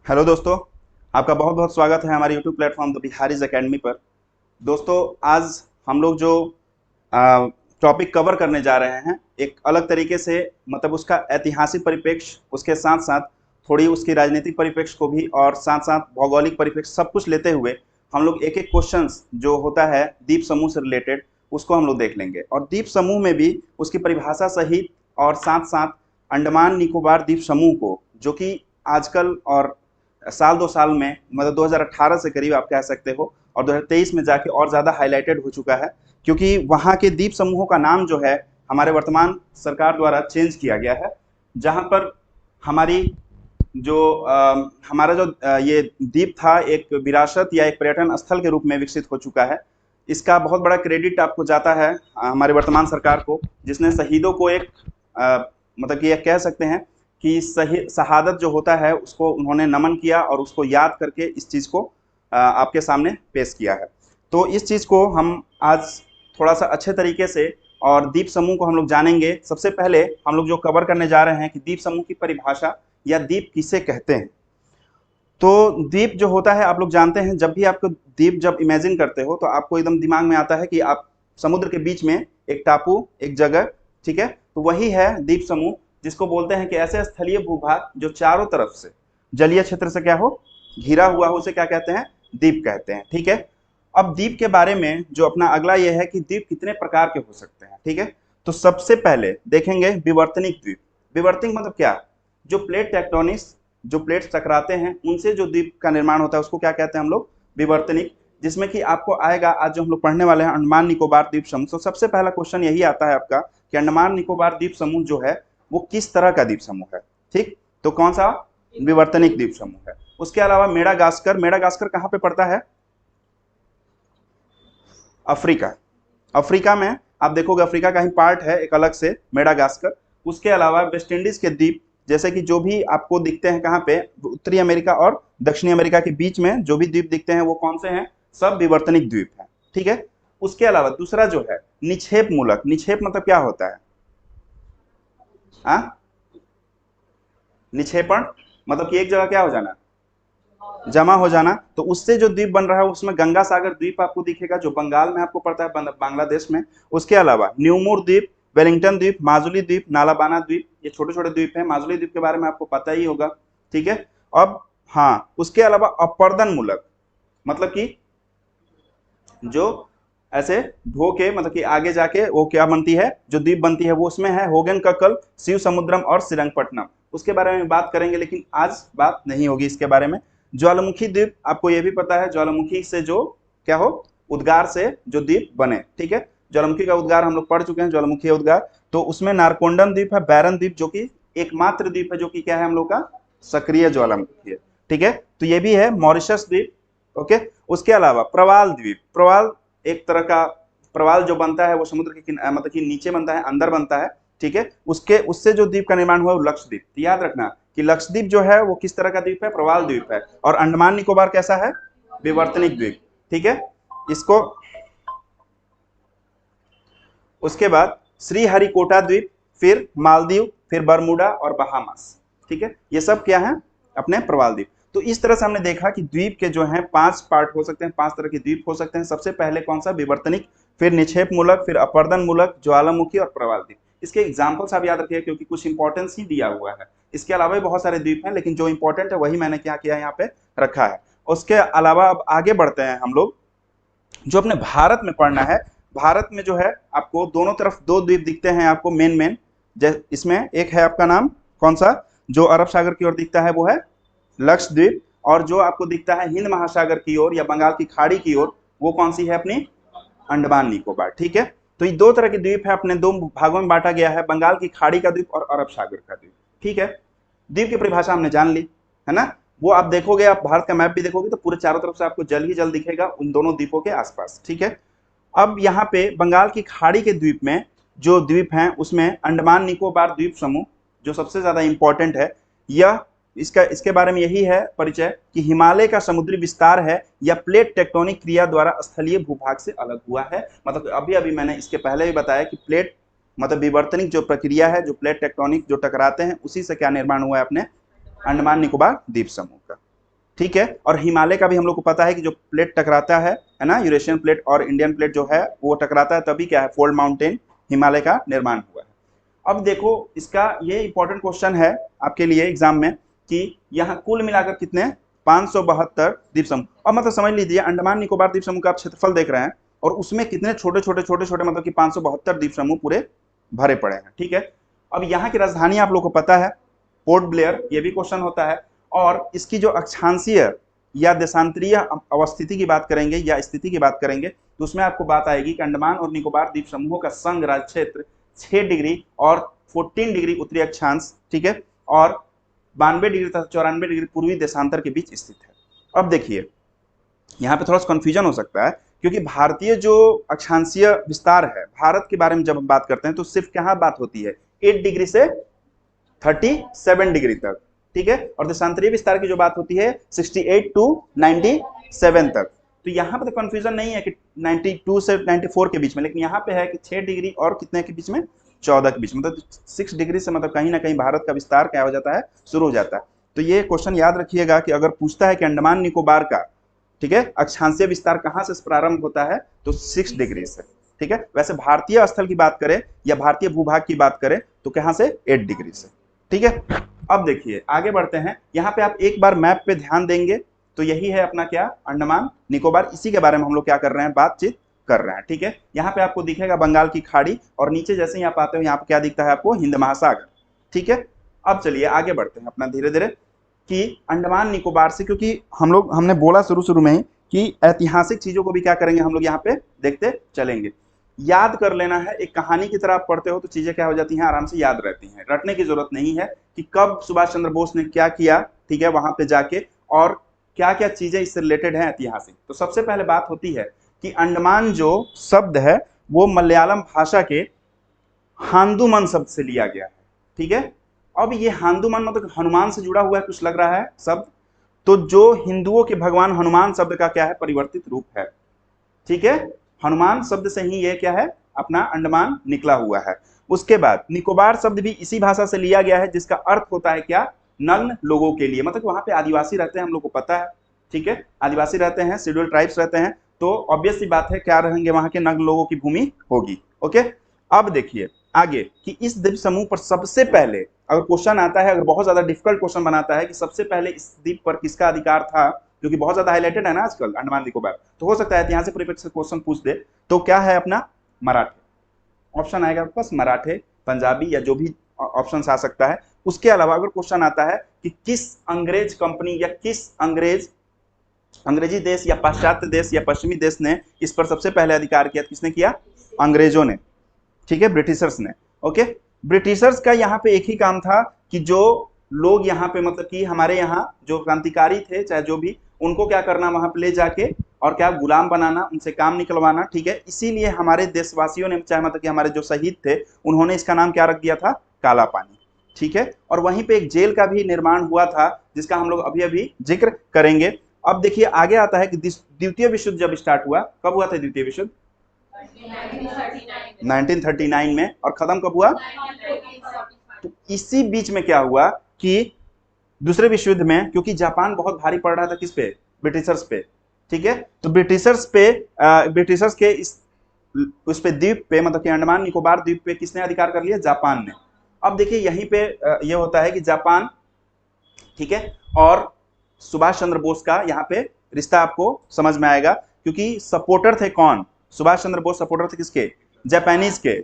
Hello दोस्तों, आपका बहुत बहुत स्वागत है हमारे YouTube platform the Bihari's academy पर। दोस्तों, आज हम लोग जो टॉपिक कवर करने जा रहे हैं एक अलग तरीके से, मतलब उसका ऐतिहासिक परिप्रेक्ष्य, उसके साथ साथ थोड़ी उसकी राजनीतिक परिप्रेक्ष्य को भी, और साथ साथ भौगोलिक परिप्रेक्ष्य सब कुछ लेते हुए हम लोग एक एक क्वेश्चंस जो होता है द्वीप समूह से रिलेटेड उसको हम लोग देख लेंगे। और द्वीप समूह में भी उसकी परिभाषा सहित और साथ साथ अंडमान निकोबार द्वीप समूह को, जो कि आजकल और साल 2 साल में, मतलब 2018 से करीब आप कह सकते हो, और 2023 में जाके और ज़्यादा हाईलाइटेड हो चुका है, क्योंकि वहाँ के द्वीप समूहों का नाम जो है हमारे वर्तमान सरकार द्वारा चेंज किया गया है। जहाँ पर हमारी जो हमारा जो ये द्वीप था एक विरासत या एक पर्यटन स्थल के रूप में विकसित हो चुका है। इसका बहुत बड़ा क्रेडिट आपको जाता है हमारे वर्तमान सरकार को, जिसने शहीदों को एक मतलब कि यह कह सकते हैं कि सही शहादत जो होता है उसको उन्होंने नमन किया और उसको याद करके इस चीज़ को आपके सामने पेश किया है। तो इस चीज़ को हम आज थोड़ा सा अच्छे तरीके से और द्वीप समूह को हम लोग जानेंगे। सबसे पहले हम लोग जो कवर करने जा रहे हैं कि द्वीप समूह की परिभाषा या द्वीप किसे कहते हैं। तो द्वीप जो होता है, आप लोग जानते हैं, जब भी आपको द्वीप जब इमेजिन करते हो तो आपको एकदम दिमाग में आता है कि आप समुद्र के बीच में एक टापू, एक जगह, ठीक है, तो वही है द्वीप समूह, जिसको बोलते हैं कि ऐसे स्थलीय भूभाग जो चारों तरफ से जलीय क्षेत्र से क्या हो, घिरा हुआ हो, उसे क्या कहते हैं, द्वीप कहते हैं। ठीक है। अब द्वीप के बारे में जो अपना अगला यह है कि द्वीप कितने प्रकार के हो सकते हैं। ठीक है। तो सबसे पहले देखेंगे विवर्तनिक द्वीप। विवर्तनिक मतलब क्या, जो प्लेट टेक्टोनिक्स, जो प्लेट्स टकराते हैं उनसे जो द्वीप का निर्माण होता है उसको क्या कहते हैं हम लोग, विवर्तनिक। जिसमें कि आपको आएगा आज जो हम लोग पढ़ने वाले हैं अंडमान निकोबार द्वीप समूह। तो सबसे पहला क्वेश्चन यही आता है आपका कि अंडमान निकोबार द्वीप समूह जो है वो किस तरह का द्वीप समूह है। ठीक, तो कौन सा, विवर्तनिक द्वीप समूह है। उसके अलावा मेडागास्कर, मेडागास्कर कहाँ पे पड़ता है, अफ्रीका। अफ्रीका में आप देखोगे अफ्रीका का ही पार्ट है एक अलग से मेडागास्कर। उसके अलावा वेस्ट इंडीज के द्वीप, जैसे कि जो भी आपको दिखते हैं कहाँ पे, उत्तरी अमेरिका और दक्षिणी अमेरिका के बीच में जो भी द्वीप दिखते हैं वो कौन से हैं, सब विवर्तनिक द्वीप हैं। ठीक है। उसके अलावा दूसरा जो है निक्षेप मूलक। निक्षेप मतलब क्या होता है, आ? निक्षेपण मतलब कि एक जगह क्या हो जाना, जमा हो जाना। तो उससे जो द्वीप बन रहा है उसमें गंगा सागर द्वीप आपको दिखेगा जो बंगाल में आपको पड़ता है, बांग्लादेश में। उसके अलावा न्यूमूर द्वीप, वेलिंगटन द्वीप, माजुली द्वीप, नालाबाना द्वीप, ये छोटे छोटे द्वीप हैं। माजुली द्वीप के बारे में आपको पता ही होगा। ठीक है। अब हाँ, उसके अलावा अपर्दन मूलक मतलब कि जो ऐसे धो के, मतलब कि आगे जाके वो क्या बनती है, जो द्वीप बनती है वो उसमें है होगन ककल, शिव समुद्रम और श्रीरंगपट्टनम। उसके बारे में बात करेंगे, लेकिन आज बात नहीं होगी इसके बारे में। ज्वालामुखी द्वीप, आपको ये भी पता है ज्वालामुखी से जो क्या हो, उद्गार से जो द्वीप बने। ठीक है। ज्वालामुखी का उद्गार हम लोग पढ़ चुके हैं, ज्वालामुखी उद्गार। तो उसमें नारकोंडम द्वीप है, बैरन द्वीप, जो कि एकमात्र द्वीप है जो कि क्या है हम लोग का, सक्रिय ज्वालामुखी है। ठीक है। तो ये भी है मॉरिशस द्वीप। ओके। उसके अलावा प्रवाल द्वीप, प्रवाल एक तरह का प्रवाल जो बनता है वो समुद्र के मतलब कि नीचे बनता है, अंदर बनता है। ठीक है। उसके उससे जो द्वीप का निर्माण हुआ वो लक्षद्वीप। तो याद रखना कि लक्षद्वीप जो है वो किस तरह का द्वीप है, प्रवाल द्वीप है। और अंडमान निकोबार कैसा है, विवर्तनिक द्वीप। ठीक है। इसको उसके बाद श्रीहरिकोटा द्वीप, फिर मालदीव, फिर बरमुडा और बहामास। ठीक है। ये सब क्या है, अपने प्रवाल द्वीप। तो इस तरह से हमने देखा कि द्वीप के जो हैं 5 पार्ट हो सकते हैं, 5 तरह के द्वीप हो सकते हैं। सबसे पहले कौन सा, विवर्तनिक, फिर निक्षेप मूलक, फिर अपर्दन मूलक, ज्वालामुखी और प्रवाल द्वीप। इसके एग्जाम्पल्स आप याद रखिए क्योंकि कुछ इंपॉर्टेंस ही दिया हुआ है। इसके अलावा भी बहुत सारे द्वीप हैं, लेकिन जो इंपॉर्टेंट है वही मैंने क्या किया यहाँ पे रखा है। उसके अलावा अब आगे बढ़ते हैं हम लोग, जो अपने भारत में पढ़ना है। भारत में जो है आपको दोनों तरफ 2 द्वीप दिखते हैं आपको, मेन मेन। इसमें एक है आपका नाम कौन सा, जो अरब सागर की ओर दिखता है वो है लक्षद्वीप, और जो आपको दिखता है हिंद महासागर की ओर या बंगाल की खाड़ी की ओर वो कौन सी है, अपनी अंडमान निकोबार। ठीक है। तो ये 2 तरह के द्वीप है, अपने 2 भागों में बांटा गया है, बंगाल की खाड़ी का द्वीप और अरब सागर का द्वीप। ठीक है। द्वीप की परिभाषा हमने जान ली है ना। वो आप देखोगे, आप भारत का मैप भी देखोगे तो पूरे चारों तरफ से आपको जल ही जल दिखेगा उन दोनों द्वीपों के आसपास। ठीक है। अब यहाँ पे बंगाल की खाड़ी के द्वीप में जो द्वीप हैं उसमें अंडमान निकोबार द्वीप समूह जो सबसे ज्यादा इंपॉर्टेंट है। यह इसका इसके बारे में यही है परिचय कि हिमालय का समुद्री विस्तार है या प्लेट टेक्टोनिक क्रिया द्वारा स्थलीय भूभाग से अलग हुआ है। मतलब अभी अभी मैंने इसके पहले भी बताया कि प्लेट मतलब विवर्तनिक जो प्रक्रिया है, जो प्लेट टेक्टोनिक जो टकराते हैं, उसी से क्या निर्माण हुआ है, अपने अंडमान निकोबार द्वीप समूह का। ठीक है। और हिमालय का भी हम लोग को पता है कि जो प्लेट टकराता है ना, यूरेशियन प्लेट और इंडियन प्लेट जो है वो टकराता है, तभी क्या है, फोल्ड माउंटेन हिमालय का निर्माण हुआ है। अब देखो इसका ये इंपॉर्टेंट क्वेश्चन है आपके लिए एग्जाम में कि यहाँ कुल मिलाकर कितने 572 द्वीप समूह। अब मतलब समझ लीजिए अंडमान निकोबार द्वीप समूह का आप क्षेत्रफल देख रहे हैं और उसमें कितने छोटे छोटे छोटे छोटे मतलब कि 572 द्वीप समूह पूरे भरे पड़े हैं। ठीक है। अब यहाँ की राजधानी आप लोग को पता है पोर्ट ब्लेयर, ये भी क्वेश्चन होता है। और इसकी जो अक्षांशीय या देशांतरीय अवस्थिति की बात करेंगे या स्थिति की बात करेंगे तो उसमें आपको बात आएगी कि अंडमान और निकोबार द्वीप समूहों का संघ राज्य क्षेत्र 6 डिग्री और 14 डिग्री उत्तरी अक्षांश, ठीक है, और 92 डिग्री तथा 94 डिग्री पूर्वी देशांतर के बीच स्थित है। अब देखिए यहाँ पे थोड़ा सा कंफ्यूजन हो सकता है क्योंकि भारतीय जो अक्षांशीय विस्तार है भारत के बारे में जब हम बात करते हैं तो सिर्फ क्या बात होती है 8 डिग्री से 37 डिग्री तक, ठीक है, और देशांतरीय विस्तार की जो बात होती है 68 टू 97 तक। तो यहाँ पे तो कंफ्यूजन नहीं है कि 92 से 94 के बीच में, लेकिन यहाँ पे है कि 6 डिग्री और कितने के बीच में, 14 के बीच में, मतलब 6 डिग्री से मतलब कहीं ना कहीं भारत का विस्तार क्या हो जाता है, शुरू हो जाता है। तो ये क्वेश्चन याद रखिएगा कि अगर पूछता है कि अंडमान निकोबार का, ठीक है, अक्षांशीय विस्तार कहाँ से प्रारंभ होता है तो 6 डिग्री से, ठीक है। वैसे भारतीय स्थल की बात करें या भारतीय भूभाग की बात करें तो कहाँ से 8 डिग्री से, ठीक है। अब देखिए आगे बढ़ते हैं, यहाँ पे आप एक बार मैप पे ध्यान देंगे तो यही है अपना क्या, अंडमान निकोबार, इसी के बारे में हम लोग क्या कर रहे हैं, बातचीत कर रहे हैं, ठीक है। यहाँ पे आपको दिखेगा बंगाल की खाड़ी और नीचे जैसे ही आप आते हो यहाँ पे क्या दिखता है आपको, हिंद महासागर, ठीक है। अब चलिए आगे बढ़ते हैं अपना धीरे धीरे कि अंडमान निकोबार से, क्योंकि हमने बोला शुरू में ही कि ऐतिहासिक चीजों को भी क्या करेंगे हम लोग यहाँ पे देखते चलेंगे। याद कर लेना है, एक कहानी की तरह आप पढ़ते हो तो चीजें क्या हो जाती हैं, आराम से याद रहती हैं, रटने की जरूरत नहीं है कि कब सुभाष चंद्र बोस ने क्या किया, ठीक है, वहां पे जाके, और क्या क्या चीजें इससे रिलेटेड हैं ऐतिहासिक। तो सबसे पहले बात होती है कि अंडमान जो शब्द है वो मलयालम भाषा के हांदुमन शब्द से लिया गया है, ठीक है। अब ये हांदुमन मतलब हनुमान से जुड़ा हुआ है, कुछ लग रहा है शब्द, तो जो हिंदुओं के भगवान हनुमान शब्द का क्या है, परिवर्तित रूप है, ठीक है। हनुमान शब्द से ही ये क्या है, अपना अंडमान निकला हुआ है। उसके बाद निकोबार शब्द भी इसी भाषा से लिया गया है जिसका अर्थ होता है क्या, नग्न लोगों के लिए, मतलब वहां पे आदिवासी रहते हैं, हम लोग को पता है, ठीक है, आदिवासी रहते हैं, शेड्यूल ट्राइब्स रहते हैं, तो ऑब्वियस सी बात है क्या रहेंगे, वहां के नग्न लोगों की भूमि होगी। ओके। अब देखिए आगे कि इस द्वीप समूह पर सबसे पहले अगर क्वेश्चन आता है, अगर बहुत ज्यादा डिफिकल्ट क्वेश्चन बनाता है कि सबसे पहले इस द्वीप पर किसका अधिकार था, क्योंकि बहुत ज्यादा हाईलाइटेड है ना आजकल अंडमान निकोबार, तो हो सकता है यहाँ से परिप्रेक्ष्य से क्वेश्चन पूछ दे, तो क्या है अपना मराठे, ऑप्शन आएगा आपके पास मराठे, पंजाबी या जो भी ऑप्शन आ सकता है। उसके अलावा अगर क्वेश्चन आता है कि किस अंग्रेज कंपनी या किस अंग्रेजी देश या पाश्चात्य देश या पश्चिमी देश ने इस पर सबसे पहले अधिकार किया, किसने किया, अंग्रेजों ने, ठीक है, ब्रिटिशर्स ने। ओके। ब्रिटिशर्स का यहाँ पे एक ही काम था कि जो लोग यहाँ पे मतलब कि हमारे यहाँ जो क्रांतिकारी थे चाहे जो भी, उनको क्या करना, वहां पे ले जाके और क्या गुलाम बनाना, उनसे काम निकलवाना, ठीक है। इसीलिए हमारे देशवासियों ने, चाहे मतलब कि हमारे जो शहीद थे, उन्होंने इसका नाम क्या रख दिया था, काला पानी, ठीक है। और वहीं पे एक जेल का भी निर्माण हुआ था जिसका हम लोग अभी अभी जिक्र करेंगे। अब देखिए आगे आता है कि द्वितीय विश्व युद्ध जब स्टार्ट हुआ, कब हुआ था द्वितीय विश्व युद्ध, 1939 में, और खत्म कब हुआ, तो इसी बीच में क्या हुआ कि दूसरे विश्व युद्ध में, क्योंकि जापान बहुत भारी पड़ रहा था किस पे, ब्रिटिशर्स पे, ठीक है, तो ब्रिटिशर्स के उस पे द्वीप पे मतलब कि अंडमान निकोबार द्वीप पे किसने अधिकार कर लिया, जापान ने। अब देखिए यहीं पे ये होता है कि जापान, ठीक है, और सुभाष चंद्र बोस का यहाँ पे रिश्ता आपको समझ में आएगा, क्योंकि सपोर्टर थे कौन, सुभाष चंद्र बोस सपोर्टर थे किसके, जापानीज के,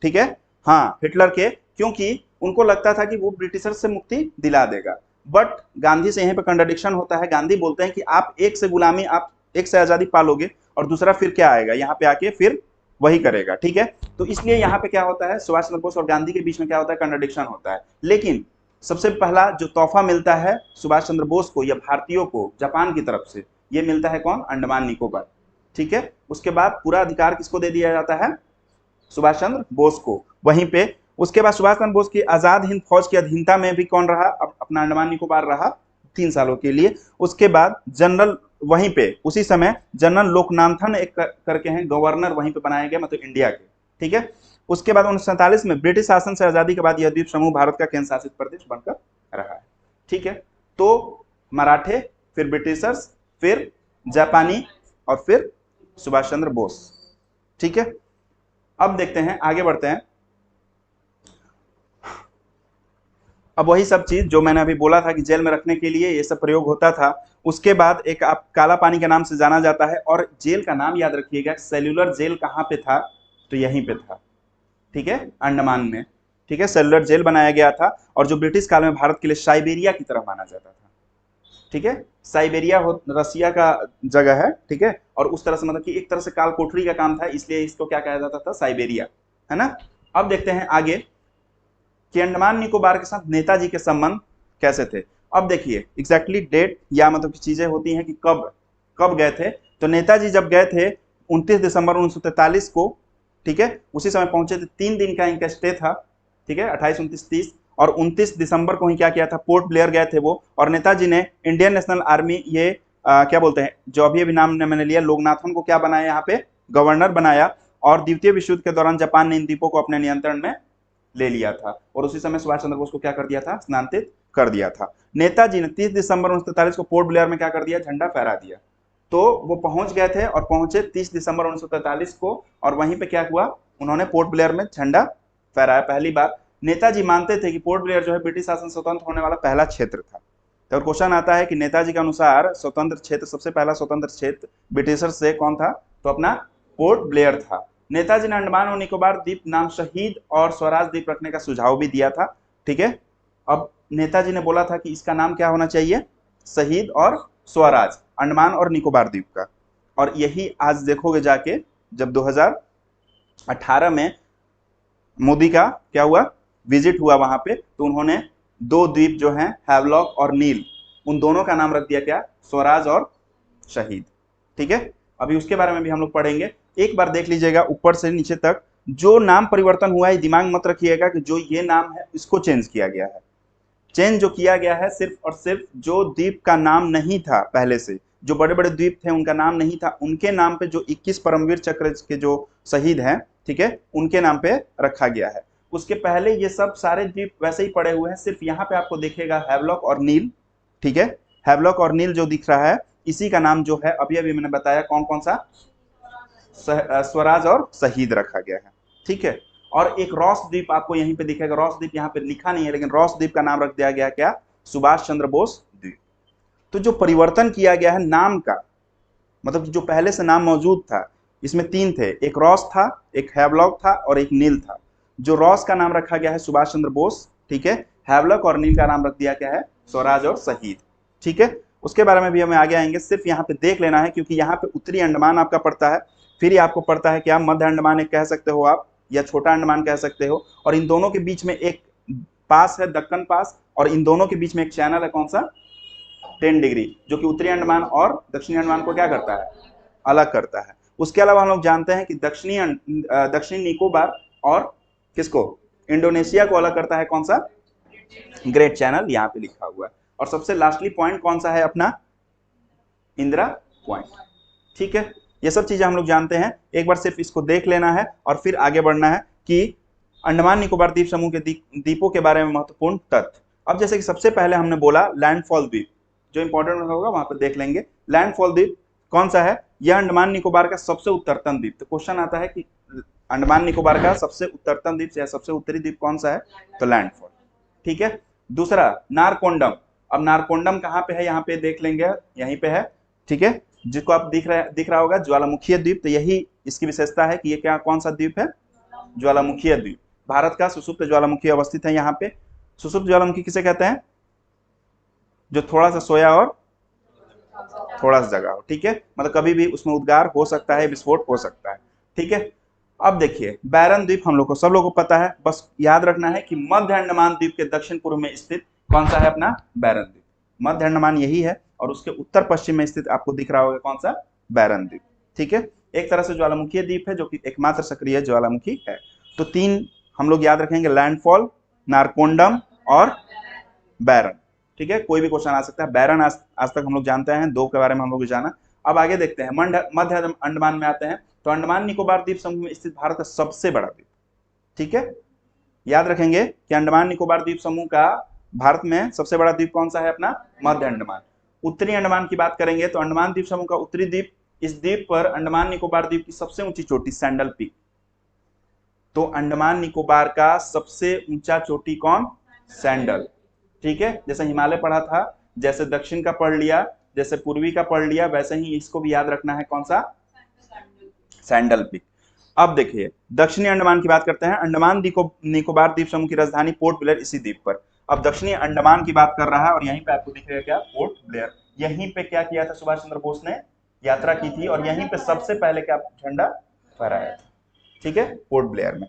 ठीक है, हाँ, हिटलर के, क्योंकि उनको लगता था कि वो ब्रिटिशर से मुक्ति दिला देगा। बट गांधी से यहीं पे कंट्राडिक्शन होता है, गांधी बोलते हैं कि आप एक से गुलामी, आप एक से आजादी पालोगे और दूसरा फिर क्या आएगा, यहाँ पे आके फिर वही करेगा, ठीक है। तो इसलिए यहाँ पे क्या होता है, सुभाष चंद्र बोस और गांधी के बीच में क्या होता है, कंट्राडिक्शन होता है। लेकिन सबसे पहला जो तोहफा मिलता है सुभाष चंद्र बोस को या भारतीयों को जापान की तरफ से, ये मिलता है कौन, अंडमान निकोबार, ठीक है। उसके बाद पूरा अधिकार किसको दे दिया जाता है, सुभाष चंद्र बोस को, वहीं पे। उसके बाद सुभाष चंद्र बोस की आजाद हिंद फौज की अधीनता में भी कौन रहा, अपना अंडमान निकोबार रहा 3 सालों के लिए। उसके बाद जनरल वहीं पे उसी समय जनरल लोकनाथन एक करके हैं गवर्नर, वहीं पे बनाए गए, मतलब इंडिया के, ठीक है। उसके बाद 1947 में ब्रिटिश शासन से आजादी के बाद यह द्वीप समूह भारत का केंद्र शासित प्रदेश बनकर रहा है, ठीक है। तो मराठे, फिर ब्रिटिशर्स, फिर जापानी और फिर सुभाष चंद्र बोस। ठीक है, अब देखते हैं, आगे बढ़ते हैं। अब वही सब चीज जो मैंने अभी बोला था कि जेल में रखने के लिए ये सब प्रयोग होता था, उसके बाद एक आप काला पानी के नाम से जाना जाता है। और जेल का नाम याद रखिएगा, सेल्यूलर जेल कहाँ पे था, तो यहीं पे था। ठीक है, अंडमान में। ठीक है, सेल्यूलर जेल बनाया गया था और जो ब्रिटिश काल में भारत के लिए साइबेरिया की तरह माना जाता था। ठीक है, साइबेरिया रसिया का जगह है। ठीक है, और उस तरह से मतलब कि एक तरह से काल कोठरी का काम था, इसलिए इसको क्या कहा जाता था, साइबेरिया, है ना। अब देखते हैं आगे कि अंडमान निकोबार के साथ नेताजी के संबंध कैसे थे। अब देखिए एग्जैक्टली डेट या मतलब की चीजें होती हैं कि कब कब गए थे। तो नेताजी जब गए थे 29 दिसंबर 1943 को, ठीक है, उसी समय पहुंचे थे। 3 दिन का इनका स्टे था। ठीक है, 28, 29, 30 और 29 दिसंबर को ही क्या किया था, पोर्ट ब्लेयर गए थे वो। और नेताजी ने इंडियन नेशनल आर्मी, ये क्या बोलते हैं, जो अभी अभी नाम मैंने लिया, लोकनाथन को क्या बनाया, यहाँ पे गवर्नर बनाया। और द्वितीय विश्व युद्ध के दौरान जापान ने इन द्वीपों को अपने नियंत्रण में ले लिया था और उसी समय सुभाष चंद्र बोस को क्या कर दिया था, स्थानांतरित कर दिया था। नेताजी ने 30 दिसंबर 1943 को पोर्ट ब्लेयर में क्या कर दिया, झंडा फहरा दिया। तो वो पहुंच गए थे और पहुंचे 30 दिसंबर 1943 को, और वहीं पे क्या हुआ, उन्होंने पोर्ट ब्लेयर में झंडा फहराया पहली बार। नेताजी मानते थे कि पोर्ट ब्लेयर जो है ब्रिटिश शासन स्वतंत्र होने वाला पहला क्षेत्र था। तो क्वेश्चन आता है कि नेताजी के अनुसार स्वतंत्र क्षेत्र, सबसे पहला स्वतंत्र क्षेत्र ब्रिटिशर से कौन था, तो अपना पोर्ट ब्लेयर था। नेताजी ने अंडमान और निकोबार द्वीप नाम शहीद और स्वराज द्वीप रखने का सुझाव भी दिया था। ठीक है, अब नेताजी ने बोला था कि इसका नाम क्या होना चाहिए, शहीद और स्वराज, अंडमान और निकोबार द्वीप का। और यही आज देखोगे जाके, जब 2018 में मोदी का क्या हुआ, विजिट हुआ वहां पे, तो उन्होंने 2 द्वीप जो हैं, हैवलॉक और नील, उन दोनों का नाम रख दिया क्या, स्वराज और शहीद। ठीक है, अभी उसके बारे में भी हम लोग पढ़ेंगे। एक बार देख लीजिएगा ऊपर से नीचे तक जो नाम परिवर्तन हुआ है, दिमाग मत रखिएगा कि जो ये नाम है इसको चेंज किया गया है। चेंज जो किया गया है सिर्फ और सिर्फ जो द्वीप का नाम नहीं था पहले से, जो बड़े बड़े द्वीप थे उनका नाम नहीं था, उनके नाम पे जो 21 परमवीर चक्र के जो शहीद हैं, ठीक है, उनके नाम पे रखा गया है। उसके पहले ये सब सारे द्वीप वैसे ही पड़े हुए हैं, सिर्फ यहाँ पे आपको दिखेगा हैवलॉक और नील। ठीक है, हैवलॉक और नील जो दिख रहा है, इसी का नाम जो है अभी अभी मैंने बताया कौन कौन सा, स्वराज और शहीद रखा गया है। ठीक है, और एक रॉस द्वीप आपको यहीं पे दिखेगा, रॉस द्वीप यहाँ पे लिखा नहीं है, लेकिन रॉस द्वीप का नाम रख दिया गया क्या, सुभाष चंद्र बोस द्वीप। तो जो परिवर्तन किया गया है नाम का, मतलब जो पहले से नाम मौजूद था, इसमें 3 थे, एक रॉस था, एक हैवलॉक था और एक नील था। जो रॉस का नाम रखा गया है सुभाष चंद्र बोस, ठीक है, हैवलॉक और नील का नाम रख दिया गया है स्वराज और शहीद। ठीक है, उसके बारे में भी हमें आगे आएंगे, सिर्फ यहाँ पे देख लेना है क्योंकि यहाँ पे उत्तरी अंडमान आपका पड़ता है, फिर ये आपको पड़ता है क्या, मध्य अंडमान एक कह सकते हो आप, या छोटा अंडमान कह सकते हो, और इन दोनों के बीच में एक पास है दक्कन पास, और इन दोनों के बीच में एक चैनल है, कौन सा, 10 डिग्री, जो कि उत्तरी अंडमान और दक्षिणी अंडमान को क्या करता है, अलग करता है। उसके अलावा हम लोग जानते हैं कि दक्षिणी निकोबार और किसको, इंडोनेशिया को अलग करता है कौन सा, ग्रेट चैनल, यहाँ पे लिखा हुआ है। और सबसे लास्टली पॉइंट कौन सा है अपना, इंदिरा पॉइंट। ठीक है, ये सब चीजें हम लोग जानते हैं, एक बार सिर्फ इसको देख लेना है और फिर आगे बढ़ना है कि अंडमान निकोबार द्वीप समूह के द्वीपों के बारे में महत्वपूर्ण तथ्य। अब जैसे कि सबसे पहले हमने बोला लैंडफॉल द्वीप, जो इंपॉर्टेंट होगा वहां पर देख लेंगे। लैंडफॉल द्वीप कौन सा है, यह अंडमान निकोबार का सबसे उत्तरतम द्वीप। तो क्वेश्चन आता है कि अंडमान निकोबार का सबसे उत्तरतम द्वीप या सबसे उत्तरी द्वीप कौन सा है, तो लैंडफॉल। ठीक है, दूसरा नारकोंडम। अब नारकोंडम कहाँ पे है, यहाँ पे देख लेंगे, यहीं पे है। ठीक है, जिसको आप दिख रहा होगा ज्वालामुखी द्वीप, तो यही इसकी विशेषता है कि ये क्या, कौन सा द्वीप है, ज्वालामुखी द्वीप। भारत का सुषुप्त ज्वालामुखी अवस्थित है यहाँ पे। सुषुप्त ज्वालामुखी किसे कहते हैं, जो थोड़ा सा सोया और थोड़ा सा जगा हो। ठीक है, मतलब कभी भी उसमें उद्गार हो सकता है, विस्फोट हो सकता है। ठीक है, अब देखिए बैरन द्वीप हम लोग को, सब लोगों को पता है, बस याद रखना है कि मध्य अंडमान द्वीप के दक्षिण पूर्व में स्थित कौन सा है अपना, बैरन द्वीप। मध्य अंडमान यही है और उसके उत्तर पश्चिम में स्थित आपको दिख रहा होगा कौन सा, बैरन द्वीप। ठीक है, एक तरह से ज्वालामुखी द्वीप है जो कि एकमात्र सक्रिय ज्वालामुखी है। तो 3 हम लोग याद रखेंगे, लैंडफॉल, नारकोंडम और बैरन। ठीक है, कोई भी क्वेश्चन आ सकता है। बैरन आज तक हम लोग जानते हैं, 2 के बारे में हम लोग जाना। अब आगे देखते हैं, मध्य अंडमान में आते हैं। तो अंडमान निकोबार द्वीप समूह में स्थित भारत का सबसे बड़ा द्वीप। ठीक है, याद रखेंगे कि अंडमान निकोबार द्वीप समूह का भारत में सबसे बड़ा द्वीप कौन सा है अपना, मध्य अंडमान। उत्तरी अंडमान की बात करेंगे तो अंडमान द्वीप समूह का उत्तरी द्वीप, इस द्वीप पर अंडमान निकोबार द्वीप की सबसे ऊंची चोटी सैंडल पीक। तो अंडमान निकोबार का सबसे ऊंचा चोटी कौन? सैंडल। ठीक है, जैसे हिमालय पढ़ा था, जैसे दक्षिण का पढ़ लिया, जैसे पूर्वी का पढ़ लिया, वैसे ही इसको भी याद रखना है, कौन सा? Sandal peak. अब देखिए दक्षिणी अंडमान की बात करते हैं। अंडमान निकोबार द्वीप समूह की राजधानी पोर्ट ब्लेयर इसी द्वीप पर। अब दक्षिणी अंडमान की बात कर रहा है और यहीं पे आपको दिखेगा क्या? Port Blair. यहीं पे क्या किया था सुभाष चंद्र बोस ने? यात्रा की थी और यहीं पे सबसे पहले क्या झंडा फहराया था। ठीक है, पोर्ट ब्लेयर में।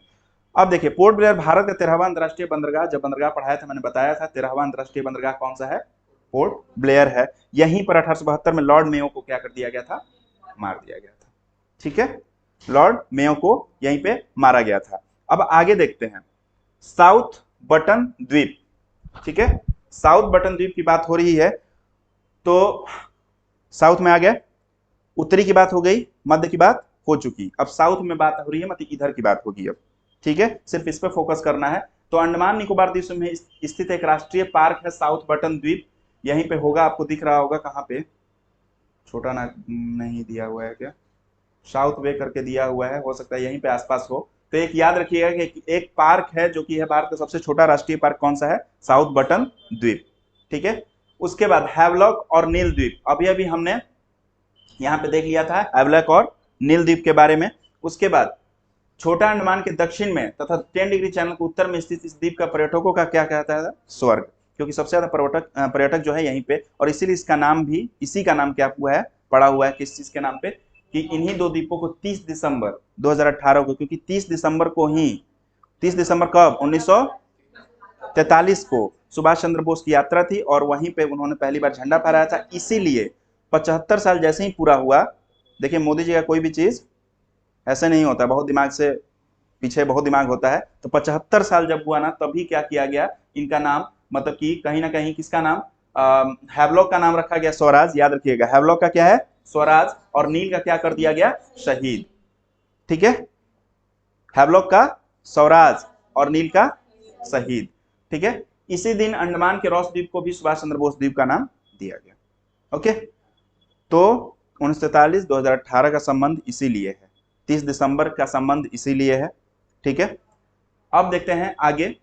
अब देखिए पोर्ट ब्लेयर भारत का 13वां अंतरराष्ट्रीय बंदरगाह, जब बंदरगाह पढ़ाया था मैंने बताया था 13वां अंतरराष्ट्रीय बंदरगाह कौन सा है? पोर्ट ब्लेयर है। यहीं पर 1872 में लॉर्ड मेयो को क्या कर दिया गया था? मार दिया गया था। ठीक है, लॉर्ड मेयो को यहीं पे मारा गया था। अब आगे देखते हैं साउथ बटन द्वीप। ठीक है, साउथ बटन द्वीप की बात हो रही है तो साउथ में आ गया, उत्तरी की बात हो गई, मध्य की बात हो चुकी, अब साउथ में बात हो रही है, मतलब इधर की बात होगी अब। ठीक है, सिर्फ इस पर फोकस करना है। तो अंडमान निकोबार द्वीप में स्थित एक राष्ट्रीय पार्क है साउथ बटन द्वीप, यहीं पे होगा, आपको दिख रहा होगा कहाँ पे, छोटा ना नहीं दिया हुआ है क्या? साउथ वे करके दिया हुआ है, हो सकता है यहीं पे आसपास हो। तो एक याद रखिएगा कि एक पार्क है जो कि है भारत का सबसे छोटा राष्ट्रीय पार्क, कौन सा है? साउथ बटन द्वीप। ठीक है, उसके बाद हैवलॉक और नील द्वीप, अभी अभी हमने यहाँ पे देख लिया था हैवलॉक और नील द्वीप के बारे में। उसके बाद छोटा अंडमान के दक्षिण में तथा 10 डिग्री चैनल के उत्तर में स्थित इस द्वीप का पर्यटकों का क्या कहता है? स्वर्ग, क्योंकि सबसे ज्यादा पर्यटक जो है यहीं पे, और इसीलिए इसका नाम भी, इसी का नाम क्या हुआ है, पड़ा हुआ है किस चीज के नाम पे? कि इन्हीं दो द्वीपों को 30 दिसंबर 2018 को, क्योंकि 30 दिसंबर को ही, 30 दिसंबर कब? 1943 को सुभाष चंद्र बोस की यात्रा थी और वहीं पे उन्होंने पहली बार झंडा फहराया था। इसीलिए 75 साल जैसे ही पूरा हुआ, देखिए मोदी जी का कोई भी चीज ऐसे नहीं होता, बहुत दिमाग से पीछे बहुत दिमाग होता है। तो 75 साल जब हुआ ना, तभी क्या किया गया, इनका नाम, मतलब कि कहीं ना कहीं किसका नाम, हैवलॉक का नाम रखा गया स्वराज। याद रखिएगा हैवलॉक का क्या है? स्वराज। और नील का क्या कर दिया गया? शहीद। ठीक है, हैवलॉक का स्वराज और नील का शहीद। ठीक है, इसी दिन अंडमान के रॉस द्वीप को भी सुभाष चंद्र बोस द्वीप का नाम दिया गया। ओके, तो 1943 2018 का संबंध इसीलिए है, 30 दिसंबर का संबंध इसीलिए है। ठीक है, अब देखते हैं आगे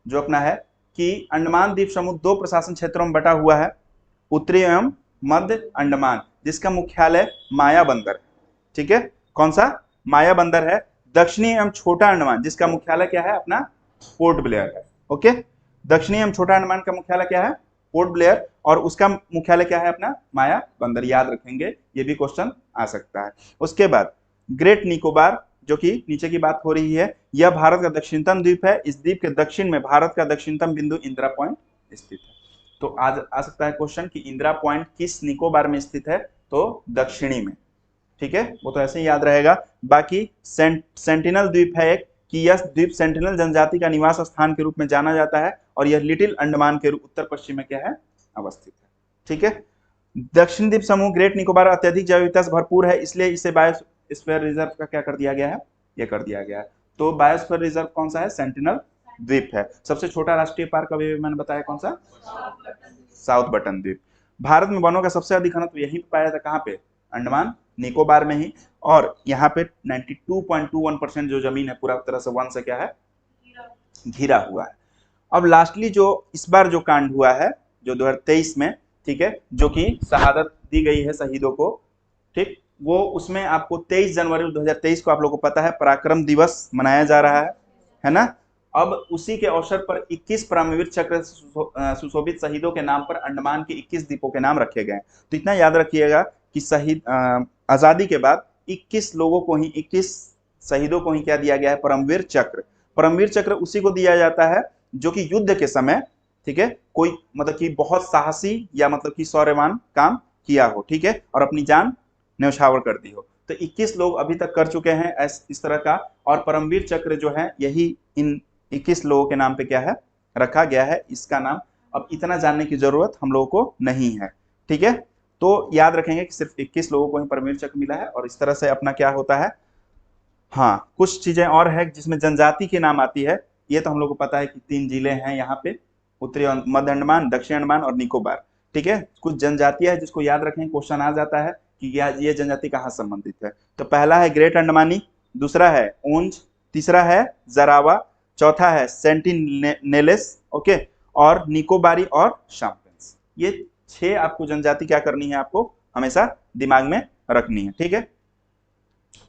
जो अपना है कि अंडमान द्वीप समूह दो प्रशासन क्षेत्रों में बटा हुआ है, उत्तरी एवं मध्य अंडमान, जिसका मुख्यालय माया बंदर है। ठीक है, कौन सा? माया बंदर है। दक्षिणी एवं छोटा अंडमान, जिसका मुख्यालय क्या है? अपना पोर्ट ब्लेयर है। ओके, दक्षिणी एवं छोटा अंडमान का मुख्यालय क्या है? पोर्ट ब्लेयर, और उसका मुख्यालय क्या है? अपना माया बंदर। याद रखेंगे, ये भी क्वेश्चन आ सकता है। उसके बाद ग्रेट निकोबार, जो कि नीचे की बात हो रही है, यह भारत का दक्षिणतम द्वीप है। इस द्वीप के दक्षिण में भारत का दक्षिणतम बिंदु इंदिरा पॉइंट स्थित है। तो आज आ सकता है क्वेश्चन कि इंदिरा पॉइंट किस निकोबार में स्थित है? तो दक्षिणी में। ठीक है, वो तो ऐसे ही याद रहेगा। बाकी सेंटिनल द्वीप है एक, कि यह द्वीप सेंटिनल जनजाति का निवास स्थान के रूप में जाना जाता है और यह लिटिल अंडमान के उत्तर पश्चिम में क्या है? अवस्थित है। ठीक है, दक्षिण द्वीप समूह ग्रेट निकोबार अत्यधिक जैव विविधता से भरपूर है, इसलिए इसे बायोस्फीयर रिजर्व का क्या कर दिया गया है? ये कर दिया गया है। तो बायोस्फीयर रिजर्व कौन सा है? सेंटिनल द्वीप है। सबसे छोटा राष्ट्रीय पार्क अभी मैंने बताया कौन सा? साउथ बटन द्वीप। भारत में वनों का सबसे अधिक घनत्व यहीं पाया जाता है, कहाँ पे? अंडमान निकोबार में ही। और यहाँ पे 92.21% जो जमीन है पूरा तरह से वन से क्या है? घिरा हुआ है। अब लास्टली जो इस बार जो कांड हुआ है, जो 2023 में, ठीक है, जो कि शहादत दी गई है शहीदों को, ठीक, वो उसमें आपको 23 जनवरी 2023 को आप लोगों को पता है पराक्रम दिवस मनाया जा रहा है ना? अब उसी के अवसर पर 21 परमवीर चक्र सुशोभित शहीदों के नाम पर अंडमान के 21 द्वीपों के नाम रखे गए। तो इतना याद रखिएगा कि शहीद आजादी के बाद 21 लोगों को ही, 21 शहीदों को ही क्या दिया गया है? परमवीर चक्र। परमवीर चक्र उसी को दिया जाता है जो कि युद्ध के समय, ठीक है, कोई मतलब कि बहुत साहसी या मतलब कि शौर्यवान काम किया हो, ठीक है, और अपनी जान न्यौछावर कर दी हो। तो 21 लोग अभी तक कर चुके हैं इस तरह का, और परमवीर चक्र जो है यही इन 21 लोगों के नाम पे क्या है? रखा गया है इसका नाम। अब इतना जानने की जरूरत हम लोगों को नहीं है। ठीक है, तो याद रखेंगे कि सिर्फ 21 लोगों को ही परमवीर चक्र मिला है, और इस तरह से अपना क्या होता है। हाँ, कुछ चीजें और है जिसमें जनजाति के नाम आती है। ये तो हम लोग को पता है कि 3 जिले हैं यहाँ पे, उत्तरी मध्य अंडमान, दक्षिण अंडमान और निकोबार। ठीक है, कुछ जनजातियां है जिसको याद रखें, क्वेश्चन आ जाता है कि ये जनजाति कहाँ संबंधित है। तो पहला है ग्रेट अंडमानी, दूसरा है ओंज, तीसरा है जरावा, चौथा है सेंटिनेलेस, ओके, और निकोबारी और शाम्पेन्स। ये 6 आपको जनजाति क्या करनी है, आपको हमेशा दिमाग में रखनी है, ठीक है।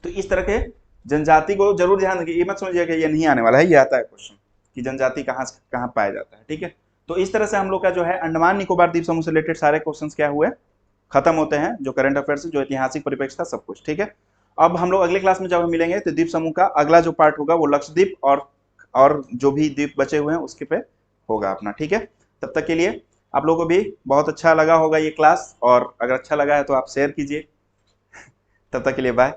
तो इस तरह के जनजाति को जरूर ध्यान रखिए, ये मत समझिए कि ये नहीं आने वाला है, ये आता है क्वेश्चन कि जनजाति कहाँ कहाँ पाया जाता है, ठीक है। तो इस तरह से हम लोग का जो है अंडमान निकोबार द्वीप समूह से रिलेटेड सारे क्वेश्चंस क्या हुए, खत्म होते हैं, जो करंट अफेयर्स जो ऐतिहासिक परिप्रेक्ष्य था सब कुछ, ठीक है। अब हम लोग अगले क्लास में जब मिलेंगे तो द्वीप समूह का अगला जो पार्ट होगा वो लक्षद्वीप और जो भी द्वीप बचे हुए हैं उसके पे होगा अपना, ठीक है। तब तक के लिए आप लोगों को भी बहुत अच्छा लगा होगा ये क्लास, और अगर अच्छा लगा है तो आप शेयर कीजिए। तब तक के लिए बाय।